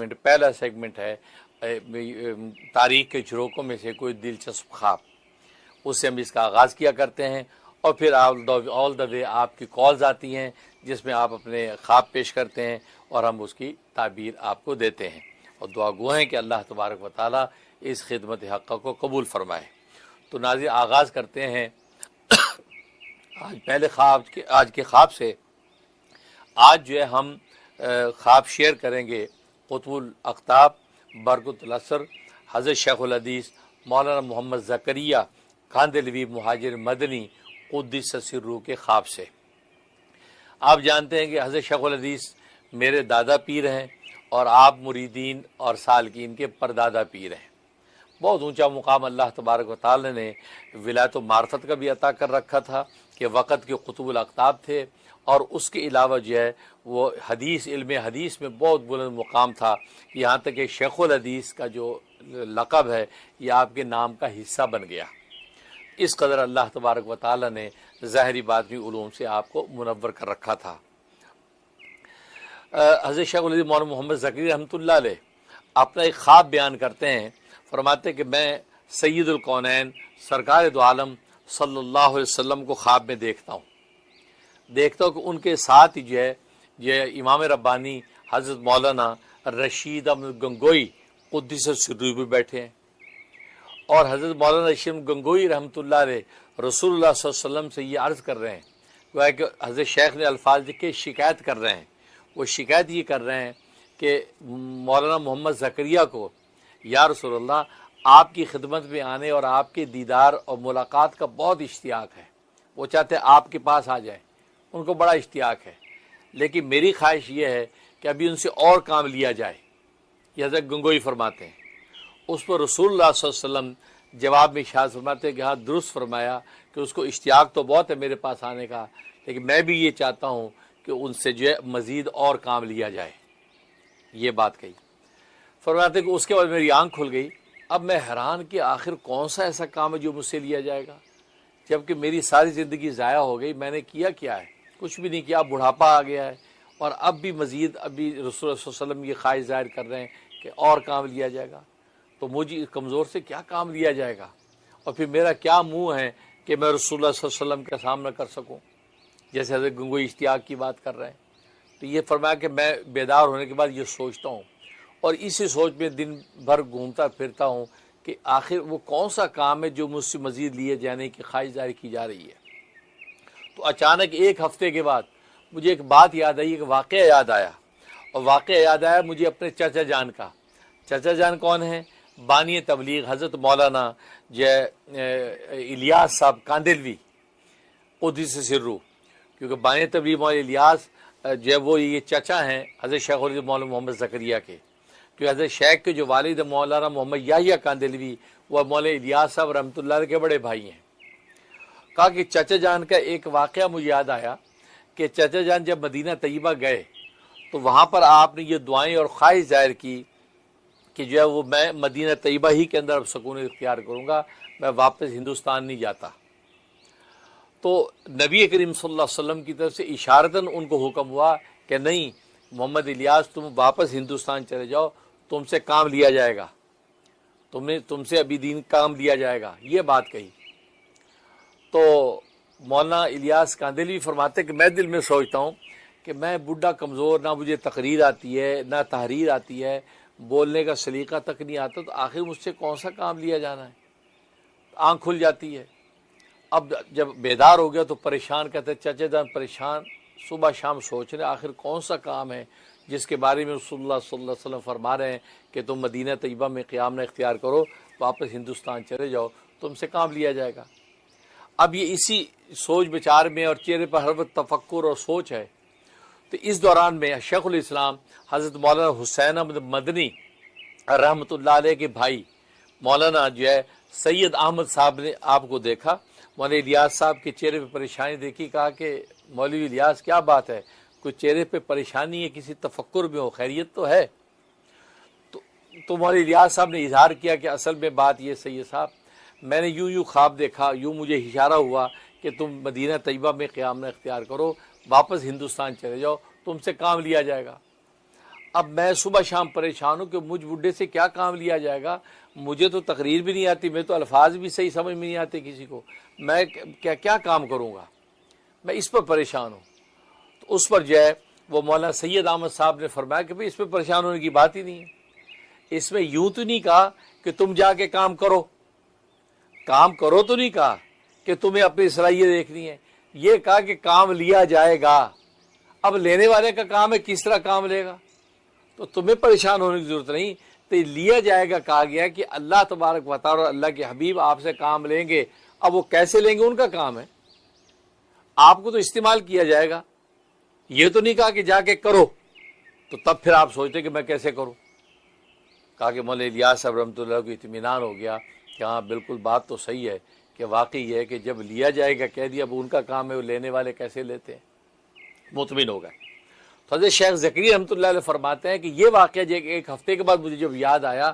पहला सेगमेंट है तारीख के झरोकों में से कोई दिलचस्प ख्वाब, उससे हम इसका आगाज़ किया करते हैं और फिर ऑल द वे आपकी कॉल्स आती हैं जिसमें आप अपने ख्वाब पेश करते हैं और हम उसकी ताबीर आपको देते हैं और दुआ गो हैं कि अल्लाह तबारक व तआला इस खिदमत हक़ को कबूल फरमाए। तो नाज़रीन आगाज़ करते हैं आज पहले आज के ख्वाब से। आज जो है हम ख्वाब शेयर करेंगे कुतुबुल अक़ताब बरकतुल असर हज़रत शेखुल हदीस मौलाना मोहम्मद ज़करिया कांदलवी मुहाजिर मदनी क़ुद्दस सिर्रुहु के ख्वाब से। आप जानते हैं कि हज़रत शेखुल हदीस मेरे दादा पीर हैं और आप मुरीदीन और सालकीन के परदादा पीर हैं। बहुत ऊंचा मुकाम अल्लाह तबारक व तआला ने विलायत व मार्फत का भी अता कर रखा था कि वक़्त के कुतुबुल अक़ताब थे और उसके अलावा जो है वो हदीस इल्म हदीस में बहुत बुलंद मुकाम था। यहाँ तक कि शेखुल हदीस का जो लक़ब है ये आपके नाम का हिस्सा बन गया। इस कदर अल्लाह तबारक व तआला ने ज़ाहिरी बातनी उलूम से आपको मुनव्वर कर रखा था। हज़रत शेखुल हदीस मौलाना मोहम्मद ज़करिया रहमतुल्लाह अलैह अपना एक ख्वाब बयान करते हैं। फरमाते कि मैं सय्यदुल कौनैन सरकार दो आलम सल्लल्लाहु अलैहि वसल्लम को ख्वाब में देखता हूँ कि उनके साथ ही जो है ये इमाम रब्बानी हज़रत मौलाना रशीद अहमद गंगोई क़ुद्दस सिर्रुहु भी बैठे हैं और हज़रत मौलाना रशीद गंगोई रहमतुल्लाह अलैह रसूलुल्लाह सल्लल्लाहु अलैहि वसल्लम से ये अर्ज़ कर रहे हैं कि हज़रत शेख ने अल्फाज लिखे शिकायत कर रहे हैं। वो शिकायत ये कर रहे हैं कि मौलाना मोहम्मद ज़करिया को या रसूलल्लाह आपकी खिदमत में आने और आपके दीदार और मुलाकात का बहुत इश्तियाक है। वो चाहते आपके पास आ जाए, उनको बड़ा इश्तियाक है, लेकिन मेरी ख्वाहिश ये है कि अभी उनसे और काम लिया जाए। ये हज़रत गंगोई फरमाते हैं। उस पर रसूलुल्लाह सल्लल्लाहु अलैहि वसल्लम जवाब में इरशाद फरमाते हैं कि हाँ दुरुस्त फरमाया कि उसको इश्तियाक तो बहुत है मेरे पास आने का, लेकिन मैं भी ये चाहता हूँ कि उनसे जो है मज़ीद और काम लिया जाए। ये बात कही। फरमाते कि उसके बाद मेरी आंख खुल गई। अब मैं हैरान कि आखिर कौन सा ऐसा काम है जो मुझसे लिया जाएगा, जबकि मेरी सारी ज़िंदगी ज़ाया हो गई, मैंने किया क्या है, कुछ भी नहीं किया। बुढ़ापा आ गया है और अब भी मज़ीद अभी रसूल सल्लल्लाहु अलैहि वसल्लम ये ख्वाहिश ज़ाहिर कर रहे हैं कि और काम लिया जाएगा, तो मुझे कमज़ोर से क्या काम लिया जाएगा और फिर मेरा क्या मुँह है कि मैं रसूलुल्लाह सल्लल्लाहु अलैहि वसल्लम का सामना कर सकूँ, जैसे हज़रत गंगोई इश्तियाक की बात कर रहे हैं। तो ये फरमाया कि मैं बेदार होने के बाद ये सोचता हूँ और इसी सोच में दिन भर घूमता फिरता हूँ कि आखिर वो कौन सा काम है जो मुझसे मज़ीद लिए जाने की ख्वाहिश जाहिर की जा रही है। तो अचानक एक हफ़्ते के बाद मुझे एक बात याद आई, एक वाक़या याद आया और वाक़या याद आया मुझे अपने चाचा जान का। चाचा जान कौन है? बानी तबलीग हज़रत मौलाना इलियास साहब कांदलवी क़ुद्दस सिर्रुहु, क्योंकि बानी तबलीग मौलाना इलियास जो वो ये चाचा हैं हज़रत शेखुल हदीस मौलाना मोहम्मद ज़करिया के, क्योंकि हज़रत शेख के जो वालिद मौलाना मोहम्मद याहिया कांदलवी वह मौलाना इलियास साहब रहमतुल्लाह अलैह के बड़े भाई हैं। कहा कि चाचा जान का एक वाक़या मुझे याद आया कि चाचा जान जब मदीना तैयबा गए तो वहाँ पर आपने ये दुआएं और ख्वाहिश जाहिर की कि जो है वो मैं मदीना तैयबा ही के अंदर अब सुकून इख्तियार करूँगा, मैं वापस हिंदुस्तान नहीं जाता। तो नबी करीम सल्लल्लाहु अलैहि वसल्लम की तरफ से इशारतन उनको हुक्म हुआ कि नहीं मोहम्मद इलियास तुम वापस हिंदुस्तान चले जाओ, तुमसे काम लिया जाएगा, तुमसे अभी दीन काम लिया जाएगा। ये बात कही तो मौलाना इलियास कांदलवी फरमाते कि मैं दिल में सोचता हूँ कि मैं बुढ़ा कमज़ोर, ना मुझे तकरीर आती है ना तहरीर आती है, बोलने का सलीका तक नहीं आता, तो आखिर मुझसे कौन सा काम लिया जाना है। आँख खुल जाती है। अब जब बेदार हो गया तो परेशान, कहते चाचा जान परेशान, सुबह शाम सोच रहे आखिर कौन सा काम है जिसके बारे में रसूलुल्लाह सल्लल्लाहु अलैहि वसल्लम फरमा रहे हैं कि तुम मदीना तैयबा में क़याम न इख्तियार करो, वापस हिंदुस्तान चले जाओ, तुमसे काम लिया जाएगा। अब ये इसी सोच विचार में और चेहरे पर हर वक्त तफक्कुर और सोच है। तो इस दौरान में शेखुल इस्लाम हज़रत मौलाना हुसैन अहमद मदनी रहमतुल्लाह अलैह के भाई मौलाना जो है सैयद अहमद साहब ने आपको देखा। मौलवी इलियास साहब के चेहरे पे परेशानी देखी, कहा कि मौलवी इलियास क्या बात है, कोई चेहरे पे परेशानी है, किसी तफक्कुर में हो, खैरियत तो है। तो मौलवी इलियास साहब ने इजहार किया कि असल में बात ये सैयद साहब, मैंने यूं ख्वाब देखा, यूं मुझे इशारा हुआ कि तुम मदीना तैयबा में क़याम न इख्तियार करो, वापस हिंदुस्तान चले जाओ, तुमसे काम लिया जाएगा। अब मैं सुबह शाम परेशान हूँ कि मुझ बुढ़े से क्या काम लिया जाएगा, मुझे तो तकरीर भी नहीं आती, मैं तो अल्फाज भी सही समझ में नहीं आते किसी को, मैं क्या क्या काम करूँगा, मैं इस पर परेशान हूँ। तो उस पर जो है वो मौलाना सैयद अहमद साहब ने फरमाया कि भाई इसमें परेशान होने की बात ही नहीं है। इसमें यूं तो नहीं कहा कि तुम जाके काम करो, काम करो तो नहीं कहा कि तुम्हें अपनी सलाहियत देखनी है, ये कहा कि काम लिया जाएगा। अब लेने वाले का काम है, किस तरह काम लेगा, तो तुम्हें परेशान होने की जरूरत नहीं। तो लिया जाएगा कहा गया कि अल्लाह तबारक व तआला और अल्लाह के हबीब आपसे काम लेंगे। अब वो कैसे लेंगे उनका काम है, आपको तो इस्तेमाल किया जाएगा। ये तो नहीं कहा कि जाके करो, तो तब फिर आप सोचते कि मैं कैसे करूं। कहा कि मौलाना इलियास साहब रहमतुल्लाह को इत्मीनान हो गया कि हाँ बिल्कुल बात तो सही है कि वाकई है कि जब लिया जाएगा कह दिया, अब उनका काम है, वो लेने वाले कैसे लेते हैं, मुतमिन हो गए। तो हज़रत शेख ज़करिया रहमतुल्लाह अलैह फरमाते हैं कि ये वाक़या एक हफ्ते के बाद मुझे जब याद आया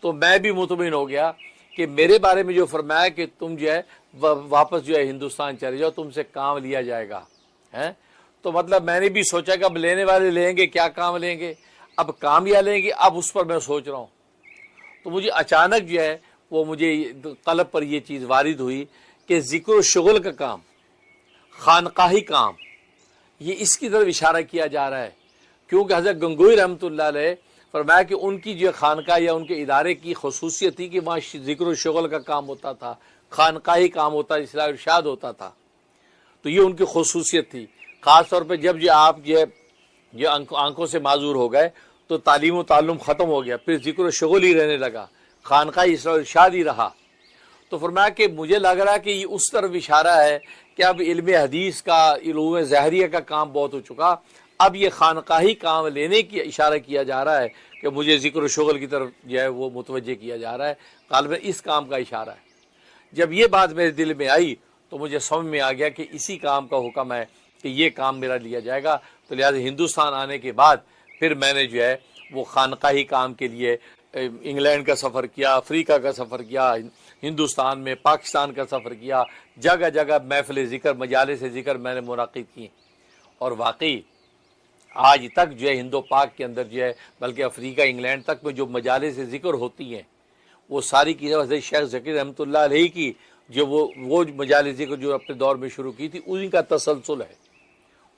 तो मैं भी मुतमिन हो गया कि मेरे बारे में जो फरमाया कि तुम जो है वापस जो है हिंदुस्तान चले जाओ, तुमसे काम लिया जाएगा है। तो मतलब मैंने भी सोचा कि अब लेने वाले लेंगे, क्या काम लेंगे, अब काम या लेंगे, अब उस पर मैं सोच रहा हूँ। तो मुझे अचानक जो है वो मुझे कल्ब पर ये चीज़ वारिद हुई कि ज़िक्र शुगल का काम, खानकाही काम, ये इसकी तरफ इशारा किया जा रहा है। क्योंकि हज़रत गंगोई रहमतुल्लाह अलैह फरमाया कि उनकी जो खानका या उनके इदारे की खसूसियत थी कि वहाँ ज़िक्र शुगल का काम होता था, खानकाही काम होता, इस्लाह इरशाद होता था। तो ये उनकी खसूसियत थी। ख़ास तौर पर जब जो आप ये आंखों से माजूर हो गए तो तालीम व ताल्लुम ख़त्म हो गया, फिर ज़िक्र शुगल ही रहने लगा, खानकाही इस्लाह इरशाद ही रहा। तो फरमाया कि मुझे लग रहा है कि ये उस तरफ इशारा है कि अब इल्म हदीस का, इल्म ज़ाहरिया का काम बहुत हो चुका, अब ये खानकाही काम लेने की इशारा किया जा रहा है कि मुझे ज़िक्र शुगल की तरफ जो है वो मुतवज्जे किया जा रहा है, ग़ालिबन इस काम का इशारा है। जब ये बात मेरे दिल में आई तो मुझे समझ में आ गया कि इसी काम का हुक्म है कि ये काम मेरा लिया जाएगा। तो लिहाजा हिंदुस्तान आने के बाद फिर मैंने जो है वो खानकाही काम के लिए इंग्लैंड का सफ़र किया, अफ्रीका का सफ़र किया, हिंदुस्तान में पाकिस्तान का सफ़र किया, जगह जगह महफ़िल ज़िक्र, मजालिस ज़िक्र मैंने मुनाक़िद की। और वाकई आज तक जो है हिंदो पाक के अंदर जो है, बल्कि अफ्रीका इंग्लैंड तक में जो मजालिस ज़िक्र होती हैं वो सारी की हज़रत शेख ज़कीर रहमतुल्लाह अलैह की जो वो मजालिस ज़िक्र जो अपने दौर में शुरू की थी, उन्हीं का तसलसल है,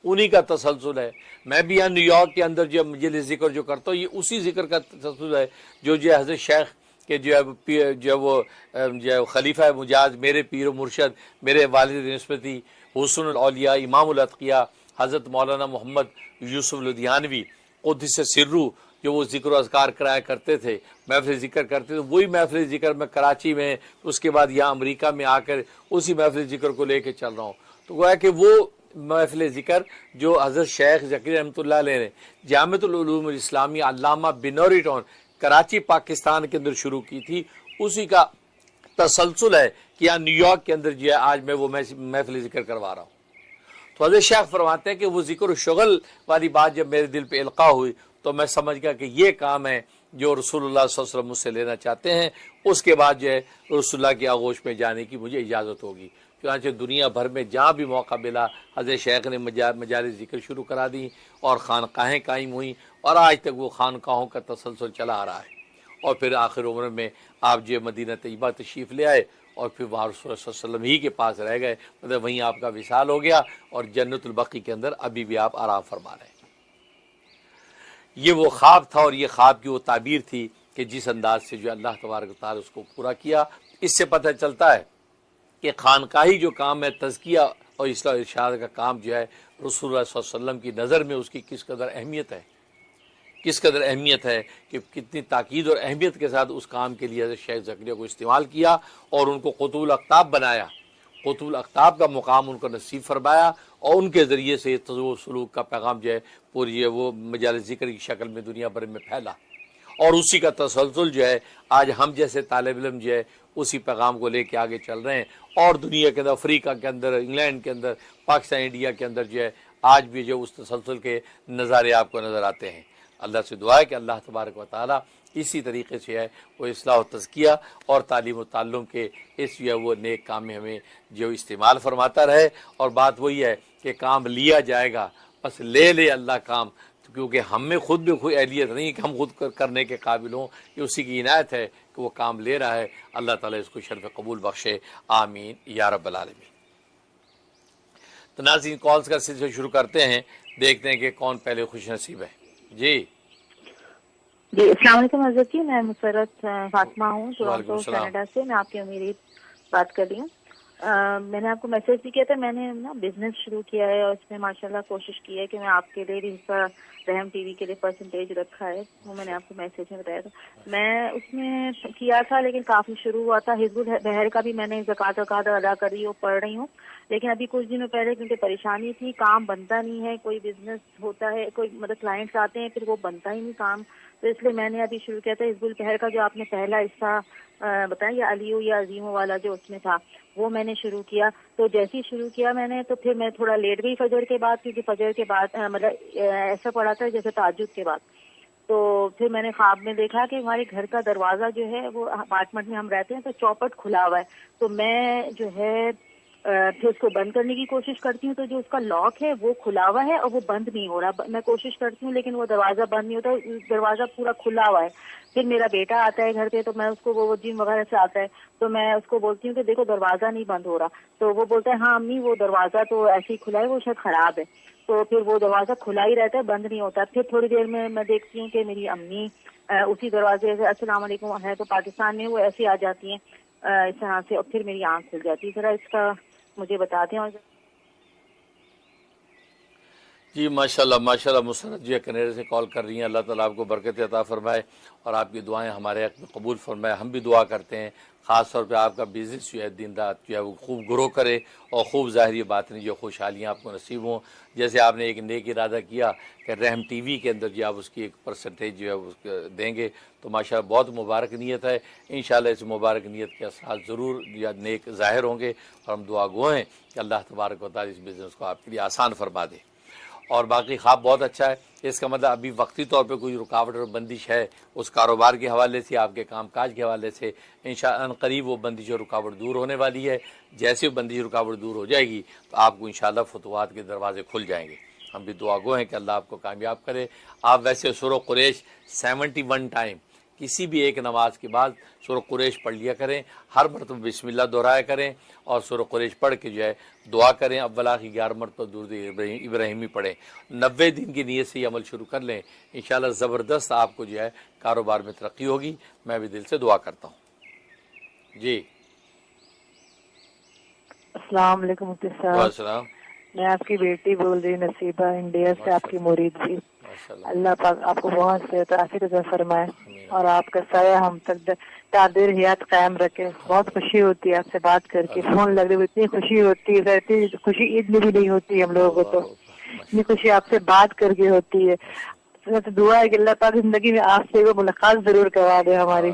उन्हीं का तसलसल है। मैं भी यहाँ न्यूयॉर्क के अंदर जो मजलिस ज़िक्र जो करता हूँ, ये उसी ज़िक्र का तसलसल है जो हज़रत शेख के जो है खलीफा मुजाज, मेरे पीर मुर्शद, मेरे वालिद निस्बती हुस्नुल औलिया इमामुल अतकिया हज़रत मौलाना मोहम्मद यूसुफ लुधियानवी क़ुद्दस सिर्रू, जो वो ज़िक्र अज़कार कराया करते थे, महफ़िल ज़िक्र करते थे, वही महफ़िल ज़िक्र मैं कराची में, उसके बाद यहाँ अमेरिका में आकर उसी महफ़िल ज़िक्र को लेकर चल रहा हूँ। तो गोया कि वो महफ़िल ज़िक्र जो हज़रत शेख ज़कीर रहमतुल्लाह अलैह ने जामिअतुल उलूम इस्लामिया अल्लामा बिनौरी टाउन कराची पाकिस्तान के अंदर शुरू की थी, उसी का तसलसल है कि यहाँ न्यूयॉर्क के अंदर जो है आज मैं वो महफ़िल ज़िक्र करवा रहा हूँ। तो हज़रत शेख फरमाते हैं कि वो ज़िक्र शुगल वाली बात जब मेरे दिल पे इल्क़ा हुई तो मैं समझ गया कि ये काम है जो रसूलुल्लाह सल्लल्लाहु अलैहि वसल्लम मुझसे लेना चाहते हैं। उसके बाद जो है रसूलुल्लाह की आगोश में जाने की मुझे इजाज़त होगी। चुनांचे दुनिया भर में जहाँ भी मौका मिला हज़रत शेख ने मजालिस ज़िक्र शुरू करा दी और खानकाहें कायम हुई और आज तक वो खानकाहों का तसलसल चला आ रहा है। और फिर आखिर उम्र में आप जो मदीना तैयबा तशरीफ़ ले आए और फिर वहाँ रसूल सल्लल्लाहु अलैहि वसल्लम ही के पास रह गए, मतलब वहीं आपका विसाल हो गया और जन्नतुल बक़ी के अंदर अभी भी आप आराम फरमा रहे हैं। ये वो ख्वाब था और ये ख्वाब की वो ताबीर थी कि जिस अंदाज से जो अल्लाह तबारक व तआला उसको पूरा किया। इससे पता चलता है कि खानकाही जो काम है, तज़किया और इस्लाह इरशाद का काम जो है रसूलुल्लाह सल्लल्लाहु अलैहि वसल्लम की नज़र में उसकी किस कदर अहमियत है, किस कदर अहमियत है कि कितनी ताकीद और अहमियत के साथ उस काम के लिए हज़रत शेख ज़करिया को इस्तेमाल किया और उनको क़ुतुबुल अक़ताब बनाया, क़ुतुबुल अक़ताब का मुकाम उनको नसीब फरमाया और उनके ज़रिए से तज़व्वुर सलूक का पैगाम जो है पूरी वो मजालिस ज़िक्र की शक्ल में दुनिया भर में फैला। और उसी का तसलसल जो है आज हम जैसे तालिब इल्म जो है उसी पैगाम को लेके आगे चल रहे हैं और दुनिया के अंदर, अफ्रीका के अंदर, इंग्लैंड के अंदर, पाकिस्तान, इंडिया के अंदर जो है आज भी जो उस तसलसल के नज़ारे आपको नज़र आते हैं। अल्लाह से दुआ है कि अल्लाह तबारक व तआला इसी तरीके से है वो इस्लाह तज़किया और तालीम व ताल्लुम के इस जो है वो नेक काम में हमें जो इस्तेमाल फरमाता रहे। और बात वही है कि काम लिया जाएगा, बस ले अल्लाह काम, तो क्योंकि हम में खुद भी कोई अहलियत नहीं कि हम खुद करने के काबिल हों, ये उसी की इनायत है कि वो काम ले रहा है। अल्लाह ताला इसको शर्फ कबूल बख्शे, आमीन या रब्बल आलमीन। तो नाज़रीन, कॉल्स का सिलसिला शुरू करते हैं, देखते हैं कि कौन पहले खुश नसीब है। जी अस्सलाम वालेकुम हज़रत जी, मैं मुसर्रत फातिमा हूँ टोरंटो कनाडा से। मैं आपकी उम्मीद बात कर रही हूँ। मैंने आपको मैसेज भी किया था। मैंने ना बिजनेस शुरू किया है और इसमें माशाल्लाह कोशिश की है कि मैं आपके लिए भी हिस्सा रहम टीवी के लिए परसेंटेज रखा है, वो मैंने आपको मैसेज में बताया था। मैं उसमें किया था लेकिन काफ़ी शुरू हुआ था। हिज़्बुल बहर का भी मैंने ज़कात अदा कर रही हूँ, पढ़ रही हूँ, लेकिन अभी कुछ दिनों पहले क्योंकि परेशानी थी, काम बनता नहीं है। कोई बिजनेस होता है, कोई मतलब क्लाइंट्स आते हैं, फिर वो बनता ही नहीं काम, तो इसलिए मैंने अभी शुरू किया था हिज़्बुल बहर का, जो आपने पहला हिस्सा बताया या अलियो या अजीमो वाला जो उसमें था, वो मैंने शुरू किया। तो जैसे ही शुरू किया मैंने, तो फिर मैं थोड़ा लेट गई फजर के बाद, क्योंकि फजर के बाद मतलब ऐसा पड़ा था जैसे ताज्जुद के बाद। तो फिर मैंने ख्वाब में देखा कि हमारे घर का दरवाजा जो है, वो अपार्टमेंट में हम रहते हैं तो चौपट खुला हुआ है। तो मैं जो है फिर उसको बंद करने की कोशिश करती हूँ, तो जो उसका लॉक है वो खुला हुआ है और वो बंद नहीं हो रहा। मैं कोशिश करती हूँ लेकिन वो दरवाजा बंद नहीं होता, दरवाजा पूरा खुला हुआ है। फिर मेरा बेटा आता है घर पे, तो मैं उसको, वो जिम वगैरह से आता है, तो मैं उसको बोलती हूँ कि देखो दरवाजा नहीं बंद हो रहा। तो वो बोलता है हाँ अम्मी, वो दरवाजा तो ऐसे ही खुला है, वो शायद खराब है। तो फिर वो दरवाजा खुला ही रहता है, बंद नहीं होता। फिर थोड़ी देर में मैं देखती हूँ कि मेरी अम्मी उसी दरवाजे से अस्सलाम वालेकुम है तो पाकिस्तान में, वो ऐसे आ जाती हैं इस तरह से, और फिर मेरी आंख खुल जाती है। जरा इसका मुझे बता दें। और जी माशाल्लाह माशाल्लाह, मुसरत जी कनेडा से कॉल कर रही हैं। अल्लाह ताला आपको बरकत अता फरमाए और आपकी दुआएं हमारे हक़ में कबूल फरमाए। हम भी दुआ करते हैं ख़ास तौर पे आपका बिज़नेस जो है दिन रात जो है वो खूब ग्रो करे और खूब ज़ाहिरी बातें जो खुशहालियाँ आपको नसीब हों। जैसे आपने एक नेक इरादा किया कि रहम टीवी के अंदर जो आप उसकी एक परसेंटेज जो है उसको देंगे, तो माशाल्लाह बहुत मुबारक नीयत है। इंशाल्लाह इस मुबारक नीयत के असरात ज़रूर या नेक ज़ाहिर होंगे और हम दुआ गो हैं कि अल्लाह तबारक व तआला इस बिज़नेस को आपके लिए आसान फरमा दे। और बाकी ख्वाब बहुत अच्छा है। इसका मतलब अभी वक्ती तौर पे कोई रुकावट और बंदिश है उस कारोबार के हवाले से, आपके कामकाज के हवाले से, इंशाअल्लाह करीब वो बंदिश और रुकावट दूर होने वाली है। जैसे वो बंदिश रुकावट दूर हो जाएगी तो आपको इंशाअल्लाह फतवात के दरवाजे खुल जाएंगे। हम भी दुआ गो हैं कि अल्लाह आपको कामयाब करे। आप वैसे सूरह कुरैश 71 टाइम किसी भी एक नमाज के बाद सूरह कुरैश पढ़ लिया करें, हर मरतबा बिस्मिल्लाह दोहराया करें और सूरह कुरैश पढ़ के जो है दुआ करें। अव्वल आखिर 11 मरतबा दुरूद इब्राहिमी पढ़ें। 90 दिन की नीयत से ये अमल शुरू कर लें, इंशाअल्लाह ज़बरदस्त आपको जो है कारोबार में तरक्की होगी। मैं भी दिल से दुआ करता हूँ। जी अस्सलाम वालेकुम मुफ्ती साहब, मैं आपकी बेटी बोल रही हूँ नसीबा, इंडिया से, आपकी मुरीद भी। अल्लाह पाक आपको बहुत सेहत आफियत अता फरमाए और आपका साया हम तक तादिर हयात कायम रखे। बहुत खुशी होती है आपसे बात करके, फोन लग रही, इतनी खुशी होती है, इतनी खुशी ईद में भी नहीं होती हम लोगों को, तो इतनी खुशी आपसे बात करके होती है। तो दुआ है कि अल्लाह पाक जिंदगी में आपसे वो मुलाकात जरूर करवा दे हमारी।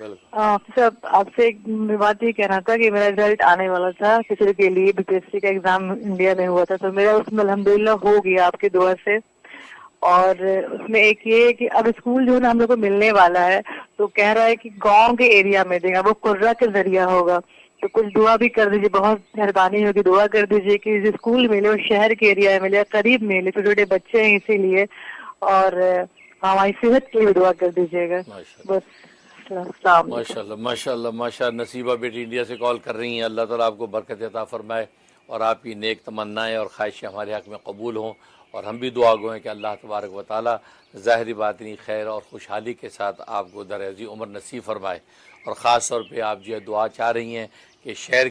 सब आपसे एक बात ये कहना था कि मेरा रिजल्ट आने वाला था किसी के लिए, बीपीएससी का एग्जाम इंडिया में हुआ था, तो मेरा उसमें अल्हम्दुलिल्लाह हो गया आपकी दुआ से। और उसमें एक ये कि अब स्कूल जो है ना हम लोग को मिलने वाला है, तो कह रहा है कि गांव के एरिया में देगा, वो कुर्रा के जरिया होगा। तो कुछ दुआ भी कर दीजिए, बहुत मेहरबानी होगी, दुआ कर दीजिए कि स्कूल मिले और शहर के एरिया में मिले, करीब मिले, छोटे छोटे बच्चे हैं इसीलिए, और हमारी सेहत के लिए दुआ कर दीजिएगा बस। माशाल्लाह माशाल्लाह माशाल्लाह। नसीबा बेटी इंडिया से कॉल कर रही हैं। अल्लाह ताला आपको बरकत अता फरमाए और आपकी नेक तमन्नाएं और ख्वाहिशें हमारे हक़ में कबूल हों। और हम भी दुआ गो हैं कि अल्लाह तबारक व तआला ज़ाहिरी बातिनी खैर और खुशहाली के साथ आपको दराज़ी उम्र नसीब फरमाए। और ख़ास तौर पे आप जो है दुआ चाह रही हैं कि शहर